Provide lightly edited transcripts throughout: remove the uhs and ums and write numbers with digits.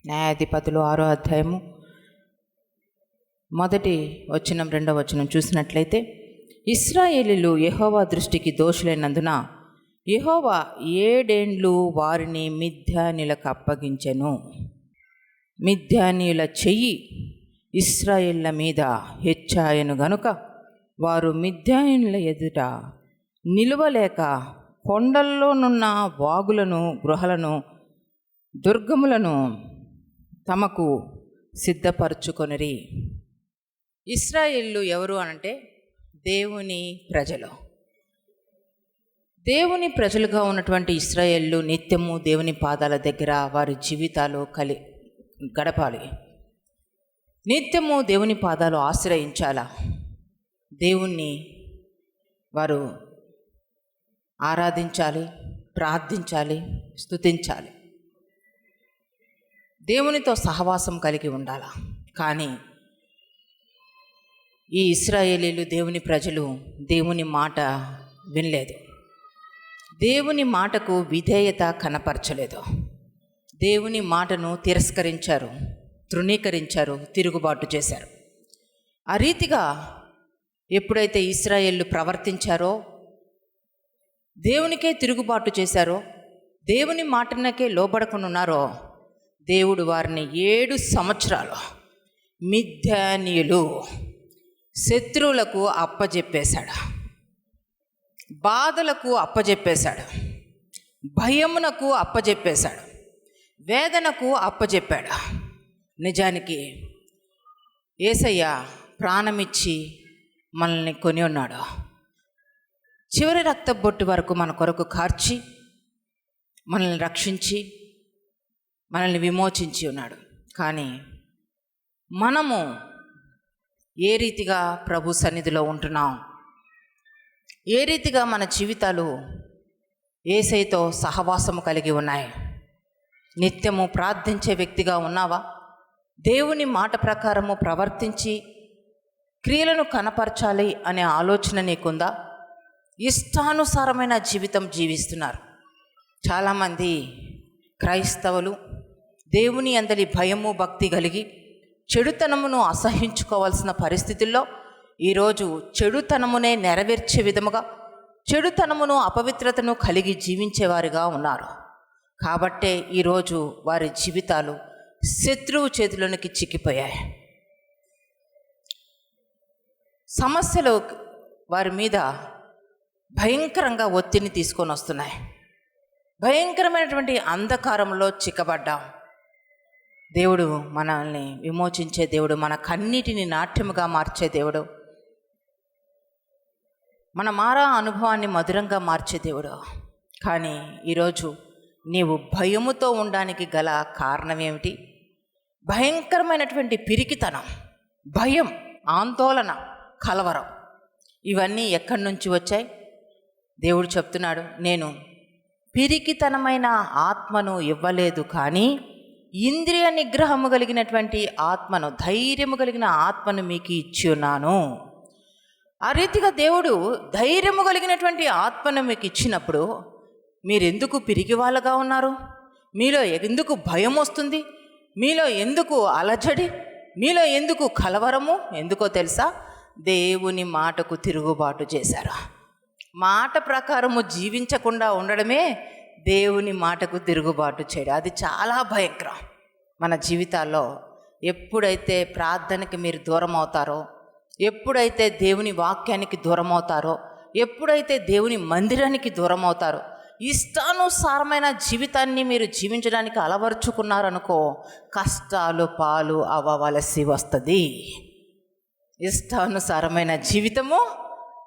న్యాయాధిపతులు 6వ అధ్యాయము 1 2 వచనం చూసినట్లయితే, ఇశ్రాయేలీయులు యెహోవా దృష్టికి దోషులైనందున యెహోవా 7 ఏండ్లు వారిని మిద్యానీయులకు అప్పగించెను. మిద్యానీయుల చెయ్యి ఇశ్రాయేళ్ల మీద హెచ్చాయను గనుక వారు మిద్యానీయుల ఎదుట నిలువలేక కొండల్లోనున్న వాగులను, గృహలను, దుర్గములను తమకు సిద్ధపరచుకొనిరి. ఇశ్రాయేలు ఎవరు అనంటే దేవుని ప్రజలు. దేవుని ప్రజలుగా ఉన్నటువంటి ఇశ్రాయేలు నిత్యము దేవుని పాదాల దగ్గర వారి జీవితాలు గడపాలి. నిత్యము దేవుని పాదాలు ఆశ్రయించాలా. దేవుణ్ణి వారు ఆరాధించాలి, ప్రార్థించాలి, స్తుతించాలి, దేవునితో సహవాసం కలిగి ఉండాలి. కానీ ఈ ఇశ్రాయేలీలు దేవుని ప్రజలు దేవుని మాట వినలేదు, దేవుని మాటకు విధేయత కనపరచలేదు, దేవుని మాటను తిరస్కరించారు, తృణీకరించారు, తిరుగుబాటు చేశారు. ఆ రీతిగా ఎప్పుడైతే ఇశ్రాయేలు ప్రవర్తించారో, దేవునికే తిరుగుబాటు చేశారో, దేవుని మాటనకే లోబడకుండా ఉన్నారో, దేవుడు వారిని 7 సంవత్సరాలు మిద్యానీయులు శత్రువులకు అప్పజెప్పేశాడు, బాధలకు అప్పజెప్పేశాడు, భయమునకు అప్పజెప్పేశాడు, వేదనకు అప్పజెప్పాడు. నిజానికి యేసయ్య ప్రాణమిచ్చి మనల్ని కొని ఉన్నాడు. చివరి రక్తబొట్టు వరకు మన కొరకు కార్చి మనల్ని రక్షించి మనల్ని విమోచించి ఉన్నాడు. కానీ మనము ఏ రీతిగా ప్రభు సన్నిధిలో ఉంటున్నాం, ఏ రీతిగా మన జీవితాలు యేసయ్యతో సహవాసము కలిగి ఉన్నాయి? నిత్యము ప్రార్థించే వ్యక్తిగా ఉన్నావా? దేవుని మాట ప్రకారము ప్రవర్తించి క్రియలను కనపరచాలి అనే ఆలోచన నీకుందా? ఇష్టానుసారమైన జీవితం జీవిస్తున్నారు చాలామంది క్రైస్తవులు. దేవుని అందలి భయము, భక్తి కలిగి చెడుతనమును అసహించుకోవాల్సిన పరిస్థితుల్లో ఈరోజు చెడుతనమునే నెరవేర్చే విధముగా చెడుతనమును, అపవిత్రతను కలిగి జీవించేవారిగా ఉన్నారు. కాబట్టే ఈరోజు వారి జీవితాలు శత్రువు చేతిలోనికి చిక్కిపోయాయి. సమస్యలు వారి మీద భయంకరంగా ఒత్తిడిని తీసుకొని వస్తున్నాయి. భయంకరమైనటువంటి అంధకారంలో చిక్కబడ్డాం. దేవుడు మనల్ని విమోచించే దేవుడు, మన కన్నీటిని నాట్యముగా మార్చే దేవుడు, మన మారా అనుభవాన్ని మధురంగా మార్చే దేవుడు. కానీ ఈరోజు నీవు భయముతో ఉండడానికి గల కారణం ఏమిటి? భయంకరమైనటువంటి పిరికితనం, భయం, ఆందోళన, కలవరం, ఇవన్నీ ఎక్కడి నుంచి వచ్చాయి? దేవుడు చెప్తున్నాడు, నేను పిరికితనమైన ఆత్మను ఇవ్వలేదు, కానీ ఇంద్రియ నిగ్రహము కలిగినటువంటి ఆత్మను, ధైర్యము కలిగిన ఆత్మను మీకు ఇచ్చి ఉన్నాను. ఆ రీతిగా దేవుడు ధైర్యము కలిగినటువంటి ఆత్మను మీకు ఇచ్చినప్పుడు మీరెందుకు పిరికి వాళ్ళగా ఉన్నారు? మీలో ఎందుకు భయం వస్తుంది? మీలో ఎందుకు అలజడి? మీలో ఎందుకు కలవరము? ఎందుకో తెలుసా? దేవుని మాటకు తిరుగుబాటు చేశారు. మాట ప్రకారము జీవించకుండా ఉండడమే దేవుని మాటకు తిరుగుబాటు చేయడం. అది చాలా భయంకరం. మన జీవితాల్లో ఎప్పుడైతే ప్రార్థనకి మీరు దూరం అవుతారో, ఎప్పుడైతే దేవుని వాక్యానికి దూరం అవుతారో, ఎప్పుడైతే దేవుని మందిరానికి దూరం అవుతారో, ఇష్టానుసారమైన జీవితాన్ని మీరు జీవించడానికి అలవర్చుకున్నారనుకో, కష్టాలు పాలు అవ్వవలసి వస్తుంది. ఇష్టానుసారమైన జీవితము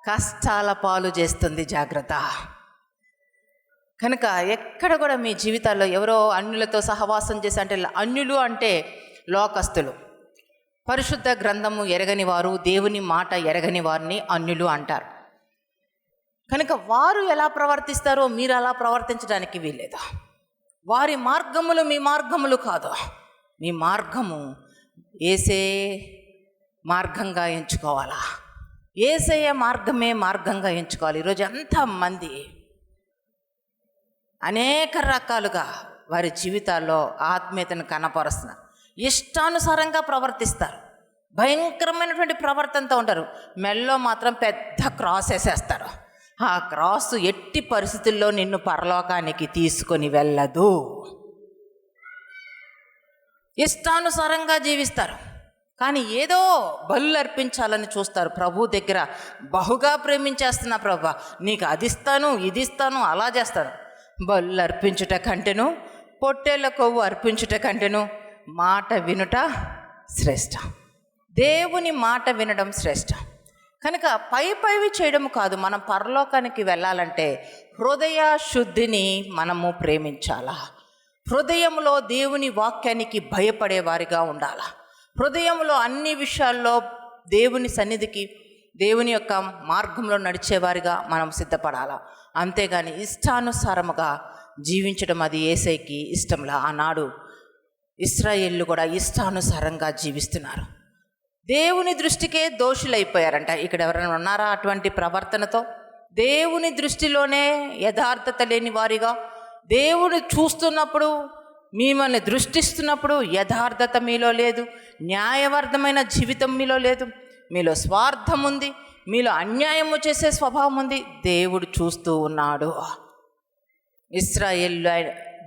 కష్టాల పాలు చేస్తుంది. జాగ్రత్త. కనుక ఎక్కడ కూడా మీ జీవితాల్లో ఎవరో అన్యులతో సహవాసం చేసి, అంటే అన్యులు అంటే లోకస్తులు, పరిశుద్ధ గ్రంథము ఎరగని వారు, దేవుని మాట ఎరగని వారిని అన్యులు అంటారు. కనుక వారు ఎలా ప్రవర్తిస్తారో మీరు అలా ప్రవర్తించడానికి వీల్లేదు. వారి మార్గములు మీ మార్గములు కాదు. మీ మార్గము యేసే మార్గంగా ఎంచుకోవాలా. యేసయ్య మార్గమే మార్గంగా ఎంచుకోవాలి. ఈరోజు ఎంతమంది అనేక రకాలుగా వారి జీవితాల్లో ఆత్మీయతను కనపరుస్తున్నారు. ఇష్టానుసారంగా ప్రవర్తిస్తారు. భయంకరమైనటువంటి ప్రవర్తనతో ఉంటారు. మెల్లో మాత్రం పెద్ద క్రాస్ వేసేస్తారు. ఆ క్రాసు ఎట్టి పరిస్థితుల్లో నిన్ను పరలోకానికి తీసుకొని వెళ్ళదు. ఇష్టానుసారంగా జీవిస్తారు. కానీ ఏదో బలు అర్పించాలని చూస్తారు. ప్రభు దగ్గర బహుగా ప్రేమించేస్తున్నా ప్రభు, నీకు అది ఇస్తాను, ఇది ఇస్తాను, అలా చేస్తాను. బలు అర్పించుట కంటేను, పొట్టేళ్ల కొవ్వు అర్పించుట కంటేను మాట వినుట శ్రేష్ట. దేవుని మాట వినడం శ్రేష్ట. కనుక పైవి చేయడం కాదు. మనం పరలోకానికి వెళ్ళాలంటే హృదయ శుద్ధిని మనము ప్రేమించాలా. హృదయంలో దేవుని వాక్యానికి భయపడే వారిగా ఉండాలా. హృదయంలో అన్ని విషయాల్లో దేవుని సన్నిధికి, దేవుని యొక్క మార్గంలో నడిచేవారిగా మనం సిద్ధపడాలా. అంతేగాని ఇష్టానుసారముగా జీవించడం అది యేసయ్యకి ఇష్టంలా. ఆనాడు ఇశ్రాయేళ్ళు కూడా ఇష్టానుసారంగా జీవిస్తున్నారు. దేవుని దృష్టికే దోషులైపోయారంట. ఇక్కడ ఎవరైనా ఉన్నారా అటువంటి ప్రవర్తనతో? దేవుని దృష్టిలోనే యథార్థత లేని వారిగా, దేవుని చూస్తున్నప్పుడు, మిమ్మల్ని దృష్టిస్తున్నప్పుడు యథార్థత మీలో లేదు, న్యాయవర్ధమైన జీవితం మీలో లేదు, మీలో స్వార్థం ఉంది, మీలో అన్యాయము చేసే స్వభావం ఉంది. దేవుడు చూస్తూ ఉన్నాడు. ఇశ్రాయేలు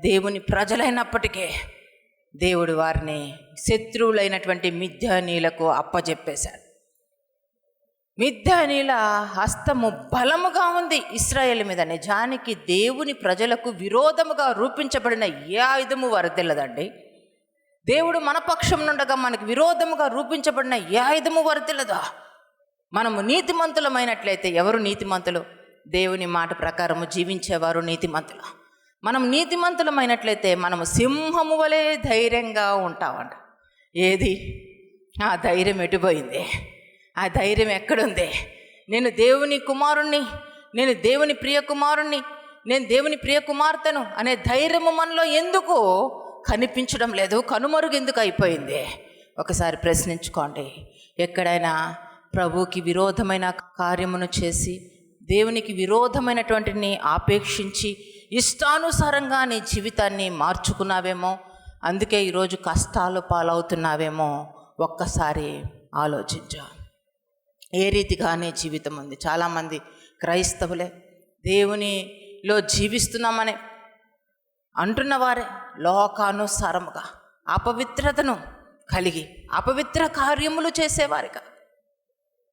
దేవుని ప్రజలైనప్పటికీ దేవుడు వారిని శత్రువులైనటువంటి మిద్యానీలకు అప్పజెప్పేశాడు. మిద్యానీల హస్తము బలముగా ఉంది ఇశ్రాయేలు మీద. నిజానికి దేవుని ప్రజలకు విరోధముగా రూపించబడిన ఏ ఆయుధము వరదెల్లదండి. దేవుడు మన పక్షం నుండగా మనకు విరోధముగా రూపించబడిన ఏ ఆయుధము వరదెల్లదా? మనము నీతిమంతులమైనట్లయితే, ఎవరు నీతిమంతులు? దేవుని మాట ప్రకారము జీవించేవారు నీతిమంతులు. మనం నీతిమంతులమైనట్లయితే మనము సింహము వలె ధైర్యంగా ఉంటామంట. ఏది ఆ ధైర్యం ఎటుపోయింది? ఆ ధైర్యం ఎక్కడుంది? నేను దేవుని కుమారుణ్ణి, నేను దేవుని ప్రియ కుమారుణ్ణి, నేను దేవుని ప్రియ కుమార్తెను అనే ధైర్యము మనలో ఎందుకు కనిపించడం లేదు? కనుమరుగు ఎందుకు అయిపోయింది? ఒకసారి ప్రశ్నించుకోండి. ఎక్కడైనా ప్రభువుకి విరోధమైన కార్యమును చేసి, దేవునికి విరోధమైనటువంటిని ఆపేక్షించి ఇష్టానుసారంగా నీ జీవితాన్ని మార్చుకున్నావేమో, అందుకే ఈరోజు కష్టాలు పాలవుతున్నావేమో. ఒక్కసారి ఆలోచించు. ఏ రీతిగా నీ జీవితం ఉంది? చాలామంది క్రైస్తవులే దేవునిలో జీవిస్తున్నామని అంటున్నవారే లోకానుసారముగా అపవిత్రతను కలిగి అపవిత్ర కార్యములు చేసేవారిగా,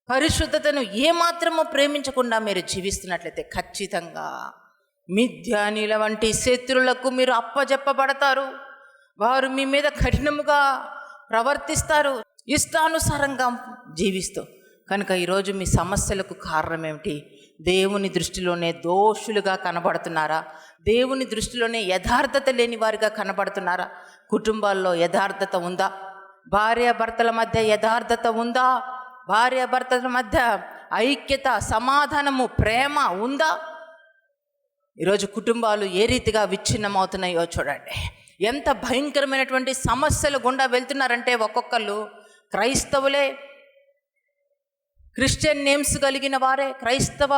పరిశుద్ధతను ఏమాత్రమో ప్రేమించకుండా మీరు జీవిస్తున్నట్లయితే ఖచ్చితంగా మిద్యానీల వంటి శత్రువులకు మీరు అప్పజెప్పబడతారు. వారు మీ మీద కఠినముగా ప్రవర్తిస్తారు ఇష్టానుసారంగా జీవిస్తూ. కనుక ఈరోజు మీ సమస్యలకు కారణం ఏమిటి? దేవుని దృష్టిలోనే దోషులుగా కనబడుతున్నారా? దేవుని దృష్టిలోనే యథార్థత లేని వారిగా కనబడుతున్నారా? కుటుంబాల్లో యథార్థత ఉందా? భార్యాభర్తల మధ్య యథార్థత ఉందా? భార్యాభర్తల మధ్య ఐక్యత, సమాధానము, ప్రేమ ఉందా? ఈరోజు కుటుంబాలు ఏ రీతిగా విచ్ఛిన్నమవుతున్నాయో చూడండి. ఎంత భయంకరమైనటువంటి సమస్యలు గుండా వెళ్తున్నారంటే, ఒక్కొక్కళ్ళు క్రైస్తవులే, క్రిస్టియన్ నేమ్స్ కలిగిన వారే, క్రైస్తవ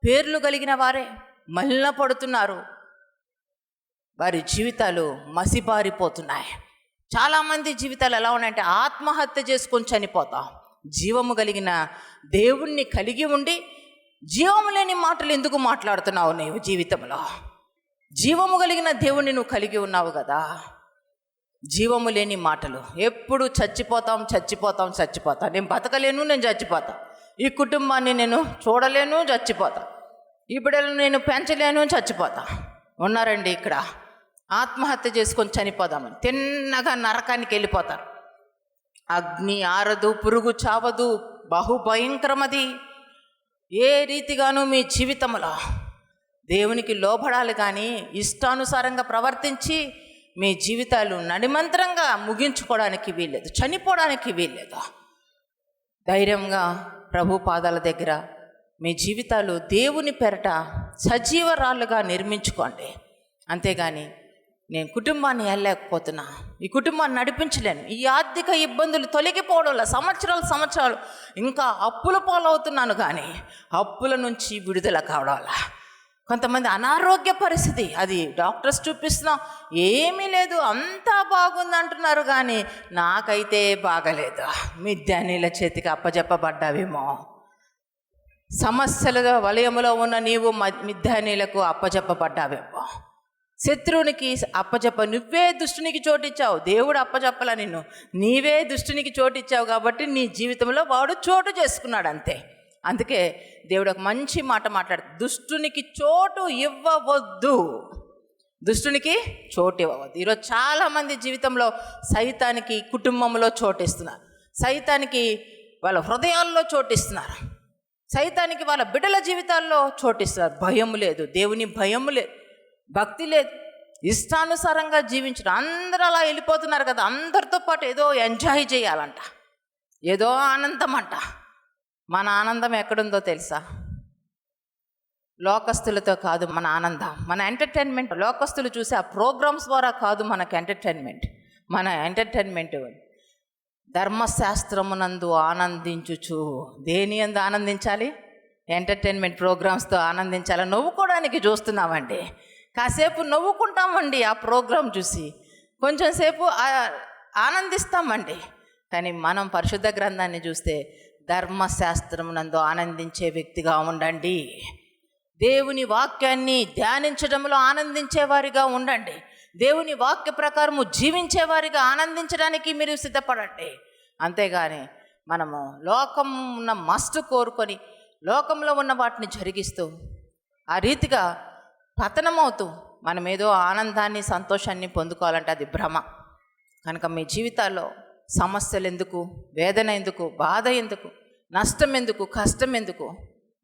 పేర్లు కలిగిన వారే మలిన పడుతున్నారు. వారి జీవితాలు మసిబారిపోతున్నాయి. చాలామంది జీవితాలు ఎలా ఉన్నాయంటే ఆత్మహత్య చేసుకొని చనిపోతాం. జీవము కలిగిన దేవుణ్ణి కలిగి ఉండి జీవము లేని మాటలు ఎందుకు మాట్లాడుతున్నావు? నీవు జీవితంలో జీవము కలిగిన దేవుణ్ణి నువ్వు కలిగి ఉన్నావు కదా. జీవము లేని మాటలు, ఎప్పుడు చచ్చిపోతాం చచ్చిపోతాం చచ్చిపోతాం, నేను బతకలేను, నేను చచ్చిపోతా, ఈ కుటుంబాన్ని నేను చూడలేను, చచ్చిపోతా, ఈ బిడ్డలను నేను పెంచలేను, చచ్చిపోతా. ఉన్నారండి ఇక్కడ ఆత్మహత్య చేసుకొని చనిపోదామని తిన్నగా నరకానికి వెళ్ళిపోతారు. అగ్ని ఆరదు, పురుగు చావదు, బహుభయంకరమది. ఏ రీతిగానూ మీ జీవితంలో దేవునికి లోబడాలి కానీ ఇష్టానుసారంగా ప్రవర్తించి మీ జీవితాలు నడిమంత్రంగా ముగించుకోవడానికి వీల్లేదు, చనిపోవడానికి వీల్లేదు. ధైర్యంగా ప్రభు పాదాల దగ్గర మీ జీవితాలు దేవుని పెరట సజీవరాళ్ళుగా నిర్మించుకోండి. అంతేగాని నేను కుటుంబాన్ని వెళ్ళలేకపోతున్నా, ఈ కుటుంబాన్ని నడిపించలేను, ఈ ఆర్థిక ఇబ్బందులు తొలగిపోవడంలో సంవత్సరాలు ఇంకా అప్పుల పాలవుతున్నాను, కానీ అప్పుల నుంచి విడుదల కావడాలా, కొంతమంది అనారోగ్య పరిస్థితి, అది డాక్టర్స్ చూపిస్తున్నాం ఏమీ లేదు అంతా బాగుంది అంటున్నారు, కానీ నాకైతే బాగలేదు. మిద్యానీల చేతికి అప్పజెప్పబడ్డావేమో. సమస్యల వలయములో ఉన్న నీవు మిద్యానీలకు అప్పజెప్పబడ్డావేమో. శత్రువునికి నువ్వే దుష్టునికి చోటిచ్చావు. దేవుడు అప్పజెప్పలా నిన్ను, నీవే దుష్టునికి చోటిచ్చావు. కాబట్టి నీ జీవితంలో వాడు చోటు చేసుకున్నాడు అంతే. అందుకే దేవుడు ఒక మంచి మాట మాట్లాడు, దుష్టునికి చోటు ఇవ్వవద్దు. దుష్టునికి చోటు ఇవ్వవద్దు. ఈరోజు చాలామంది జీవితంలో సైతానికి కుటుంబంలో చోటిస్తున్నారు, సైతానికి వాళ్ళ హృదయాల్లో చోటిస్తున్నారు, సైతానికి వాళ్ళ బిడ్డల జీవితాల్లో చోటిస్తున్నారు. భయం లేదు, దేవుని భయం లేదు, భక్తి లేదు, ఇష్టానుసారంగా జీవించడం. అందరూ అలా వెళ్ళిపోతున్నారు కదా, అందరితో పాటు ఏదో ఎంజాయ్ చేయాలంట, ఏదో ఆనందం అంట. మన ఆనందం ఎక్కడుందో తెలుసా? లోకస్తులతో కాదు మన ఆనందం, మన ఎంటర్టైన్మెంట్. లోకస్తులు చూసే ఆ ప్రోగ్రామ్స్ ద్వారా కాదు మనకు ఎంటర్టైన్మెంట్. మన ఎంటర్టైన్మెంట్ ధర్మశాస్త్రమునందు ఆనందించుచు. దేని యందు ఆనందించాలి? ఎంటర్టైన్మెంట్ ప్రోగ్రామ్స్తో ఆనందించాలి. నవ్వుకోవడానికి చూస్తున్నామండి, కాసేపు నవ్వుకుంటామండి ఆ ప్రోగ్రాం చూసి, కొంచెం సేపు ఆనందిస్తామండి. కానీ మనం పరిశుద్ధ గ్రంథాన్ని చూస్తే ధర్మశాస్త్రమునందు ఆనందించే వ్యక్తిగా ఉండండి. దేవుని వాక్యాన్ని ధ్యానించడంలో ఆనందించేవారిగా ఉండండి. దేవుని వాక్య ప్రకారము జీవించేవారిగా ఆనందించడానికి మీరు సిద్ధపడండి. అంతేగాని మనము లోకం ఉన్న మస్ట్ కోరుకొని లోకంలో ఉన్న వాటిని జరిగిస్తూ ఆ రీతిగా పతనమవుతూ మనం ఏదో ఆనందాన్ని సంతోషాన్ని పొందుకోవాలంటే అది భ్రమ. కనుక మీ జీవితాల్లో సమస్యలు ఎందుకు, వేదన ఎందుకు, బాధ ఎందుకు, నష్టం ఎందుకు, కష్టం ఎందుకు,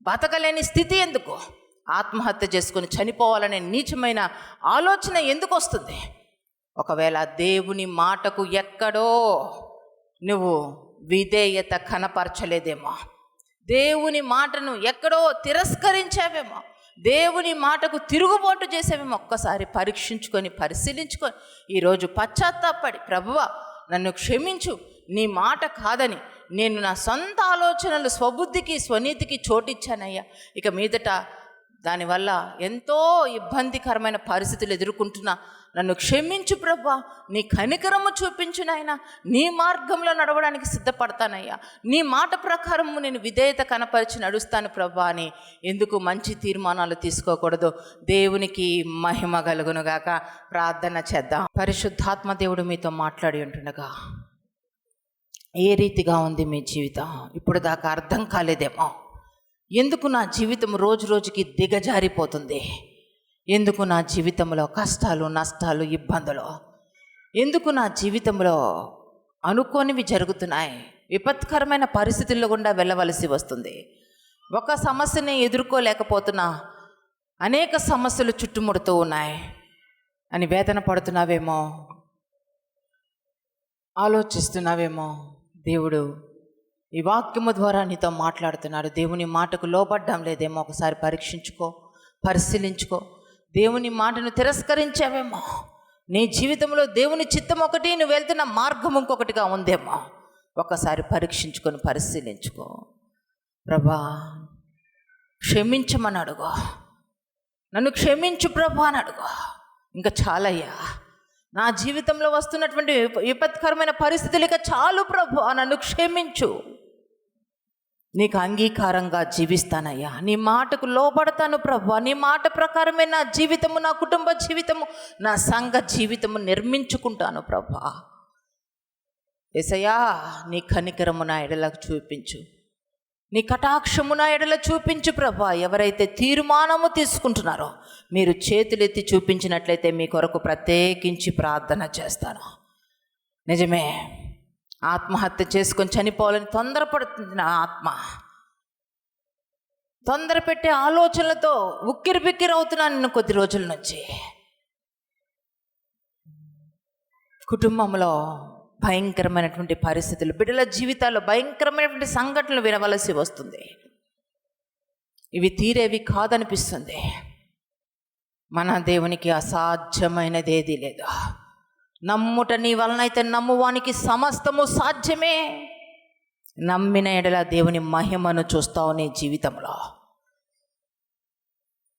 బతకలేని స్థితి ఎందుకు, ఆత్మహత్య చేసుకొని చనిపోవాలనే నీచమైన ఆలోచన ఎందుకు వస్తుంది? ఒకవేళ దేవుని మాటకు ఎక్కడో నువ్వు విధేయత కనపరచలేదేమో, దేవుని మాటను ఎక్కడో తిరస్కరించావేమో, దేవుని మాటకు తిరుగుబాటు చేసేవేమో. ఒక్కసారి పరీక్షించుకొని పరిశీలించుకొని ఈరోజు పశ్చాత్తాపడి, ప్రభువా నన్ను క్షమించు, నీ మాట కాదని నేను నా సొంత ఆలోచనలు, స్వబుద్ధికి, స్వనీతికి చోటిచ్చానయ్యా. ఇక మీదట దానివల్ల ఎంతో ఇబ్బందికరమైన పరిస్థితులు ఎదుర్కొంటున్నా, నన్ను క్షమించు ప్రభువా, నీ కనికరము చూపించు నాయనా, నీ మార్గంలో నడవడానికి సిద్ధపడతానయ్యా, నీ మాట ప్రకారము నేను విధేయత కనపరిచి నడుస్తాను ప్రభువా అని ఎందుకు మంచి తీర్మానాలు తీసుకోకూడదు? దేవునికి మహిమ కలుగునుగాక. ప్రార్థన చేద్దాం. పరిశుద్ధాత్మ దేవుడు మీతో మాట్లాడి ఉంటుండగా ఏ రీతిగా ఉంది మీ జీవితం? ఇప్పుడు దాకా అర్థం కాలేదేమో. ఎందుకు నా జీవితం రోజు రోజుకి దిగజారిపోతుంది? ఎందుకు నా జీవితంలో కష్టాలు, నష్టాలు, ఇబ్బందులు? ఎందుకు నా జీవితంలో అనుకోనివి జరుగుతున్నాయి? విపత్కరమైన పరిస్థితుల్లో గుండా వెళ్ళవలసి వస్తుంది. ఒక సమస్యని ఎదుర్కోలేకపోతున్నా, అనేక సమస్యలు చుట్టుముడుతూ ఉన్నాయి అని వేదన పడుతున్నావేమో, ఆలోచిస్తున్నావేమో. దేవుడు ఈ వాక్యము ద్వారా నీతో మాట్లాడుతున్నాడు. దేవుని మాటకు లోబడ్డం లేదేమో, ఒకసారి పరీక్షించుకో, పరిశీలించుకో. దేవుని మాటను తిరస్కరించావేమో, నీ జీవితంలో దేవుని చిత్తం ఒకటి, నువ్వు వెళ్తున్న మార్గం ఇంకొకటిగా ఉందేమో. ఒకసారి పరీక్షించుకొని పరిశీలించుకో. ప్రభా క్షమించమని అడుగు, నన్ను క్షమించు ప్రభా అని అడుగు. ఇంకా చాలయ్యా, నా జీవితంలో వస్తున్నటువంటి విపత్కరమైన పరిస్థితులు ఇక చాలు ప్రభు, నన్ను క్షమించు, నీకు అంగీకారంగా జీవిస్తానయ్యా, నీ మాటకు లోబడతాను ప్రభు, నీ మాట ప్రకారమే నా జీవితము, నా కుటుంబ జీవితము, నా సంఘ జీవితము నిర్మించుకుంటాను ప్రభు. యేసయ్యా నీ కనికరము నా ఎడలకు చూపించు, నీ కటాక్షము నా ఎడల చూపించు ప్రభా. ఎవరైతే తీర్మానము తీసుకుంటున్నారో మీరు చేతులెత్తి చూపించినట్లయితే మీ కొరకు ప్రత్యేకించి ప్రార్థన చేస్తాను. నిజమే, ఆత్మహత్య చేసుకొని చనిపోవాలని తొందరపడుతుంది నా ఆత్మ. తొందర పెట్టే ఆలోచనలతో ఉక్కిరి బిక్కిరి అవుతున్నాను నేను కొద్ది రోజుల నుంచి. కుటుంబంలో భయంకరమైనటువంటి పరిస్థితులు, బిడ్డల జీవితాల్లో భయంకరమైనటువంటి సంఘటనలు వినవలసి వస్తుంది. ఇవి తీరేవి కాదనిపిస్తుంది. మన దేవునికి అసాధ్యమైనది ఏదీ లేదు. నమ్ముట నీ వలనైతే నమ్మువానికి సమస్తము సాధ్యమే. నమ్మిన ఎడల దేవుని మహిమను చూస్తావు నీ జీవితంలో.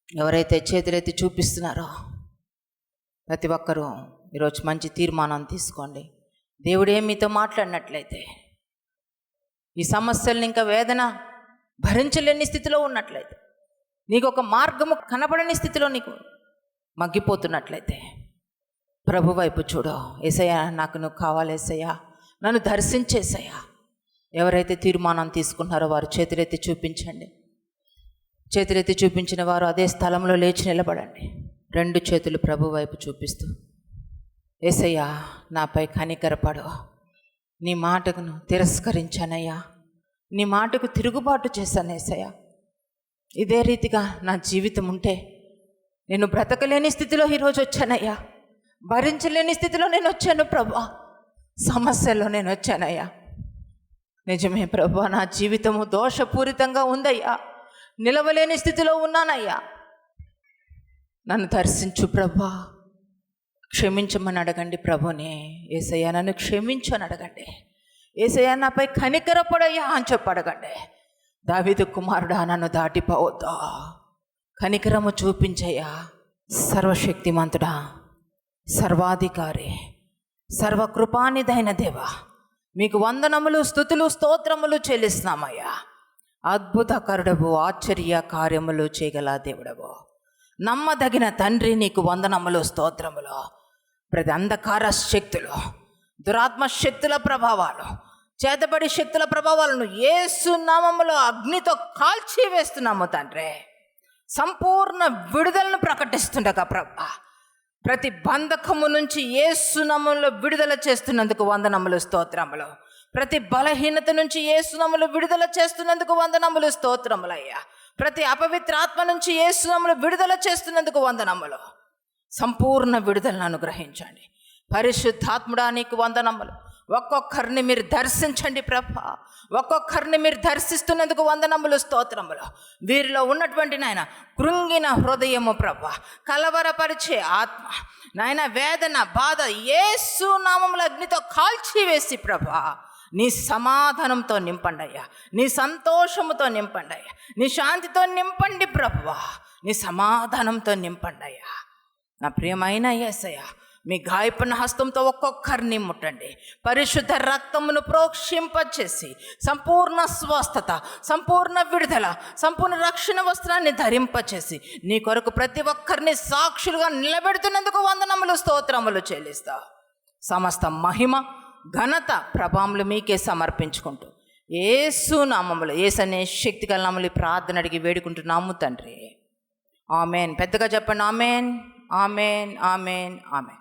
ఎవరైతే చేతులెత్తి చూపిస్తున్నారో ప్రతి ఒక్కరూ ఈరోజు మంచి తీర్మానం తీసుకోండి. దేవుడే మీతో మాట్లాడినట్లయితే, ఈ సమస్యల్ని ఇంకా వేదన భరించలేని స్థితిలో ఉన్నట్లయితే, నీకు ఒక మార్గము కనబడని స్థితిలో నీకు మగ్గిపోతున్నట్లయితే ప్రభు వైపు చూడు. యేసయ్యా, నాకు నువ్వు కావాలి యేసయ్యా, నన్ను దర్శించేసయ్యా. ఎవరైతే తీర్మానం తీసుకున్నారో వారు చేతులెత్తి చూపించండి. చేతులెత్తి చూపించిన వారు అదే స్థలంలో లేచి నిలబడండి. 2 చేతులు ప్రభు వైపు చూపిస్తూ, యేసయ్యా, నాపై కనికరపడు. నీ మాటకును తిరస్కరించానయ్యా, నీ మాటకు తిరుగుబాటు చేశాను యేసయ్యా. ఇదే రీతిగా నా జీవితం ఉంటే నేను బ్రతకలేని స్థితిలో ఈరోజు వచ్చానయ్యా. భరించలేని స్థితిలో నేను వచ్చాను ప్రభా. సమస్యల్లో నేను వచ్చానయ్యా. నిజమే ప్రభా, నా జీవితము దోషపూరితంగా ఉందయ్యా. నిలవలేని స్థితిలో ఉన్నానయ్యా. నన్ను దర్శించు ప్రభా, క్షమించమని అడగండి ప్రభుని. యేసయ్యా, నన్ను క్షమించని అడగండి. యేసయ్యా, నాపై కనికరపడయ్యా అని చెప్పి అడగండి. దావీదు కుమారుడా, నన్ను దాటిపోవద్దా, కనికరము చూపించయ్యా. సర్వశక్తిమంతుడా, సర్వాధికారి, సర్వకృపానిదైన దేవా, మీకు వందనములు, స్తుతులు, స్తోత్రములు చెల్లిస్తున్నామయ్యా. అద్భుతకరుడవు, ఆశ్చర్య కార్యములు చేయగల దేవుడవు, నమ్మదగిన తండ్రి, నీకు వందనములు, స్తోత్రములు. ప్రతి అంధకార శక్తులు, దురాత్మ శక్తుల ప్రభావాలు, చేతబడి శక్తుల ప్రభావాలను యేసు నామములో అగ్నితో కాల్చి వేస్తున్నాము తండ్రి. సంపూర్ణ విడుదలను ప్రకటిస్తుండగా ప్రభా, ప్రతి బంధకము నుంచి యేసు నామములో విడుదల చేస్తున్నందుకు వందనములు, స్తోత్రములు. ప్రతి బలహీనత నుంచి యేసు నామములో విడుదల చేస్తున్నందుకు వందనములు, స్తోత్రములయ్యా. ప్రతి అపవిత్రాత్మ నుంచి యేసు నామములో విడుదల చేస్తున్నందుకు వందనములు. సంపూర్ణ విడుదలను అనుగ్రహించండి. పరిశుద్ధాత్ముడా, నీకు వందనములు. ఒక్కొక్కరిని మీరు దర్శించండి ప్రభా. ఒక్కొక్కరిని మీరు దర్శిస్తున్నందుకు వందనములు, స్తోత్రములు. వీరిలో ఉన్నటువంటి నాయన కృంగిన హృదయము ప్రభా, కలవరపరిచే ఆత్మ నాయన, వేదన, బాధ యేసు నామములో అగ్నితో కాల్చివేసి ప్రభా, నీ సమాధానంతో నింపండి అయ్యా. నీ సంతోషముతో నింపండి అయ్యా. నీ శాంతితో నింపండి ప్రభువా. నీ సమాధానంతో నింపండి అయ్యా. నా ప్రియమైన యేసయ్యా, మీ గాయపడిన హస్తంతో ఒక్కొక్కరిని ముట్టండి. పరిశుద్ధ రక్తమును ప్రోక్షింపచేసి సంపూర్ణ స్వస్థత, సంపూర్ణ విడుదల, సంపూర్ణ రక్షణ వస్త్రాన్ని ధరింపచేసి నీ కొరకు ప్రతి ఒక్కరిని సాక్షులుగా నిలబెడుతున్నందుకు వందనములు, స్తోత్రములు చెల్లిస్తా. సమస్త మహిమ, ఘనత, ప్రభావములు మీకే సమర్పించుకుంటూ యేసు నామములో, యేసనే శక్తి గల నామములో ప్రార్థన అడిగి వేడుకుంటున్నాము తండ్రి. ఆమెన్. పెద్దగా చెప్పండి. Amen, amen, amen, amen.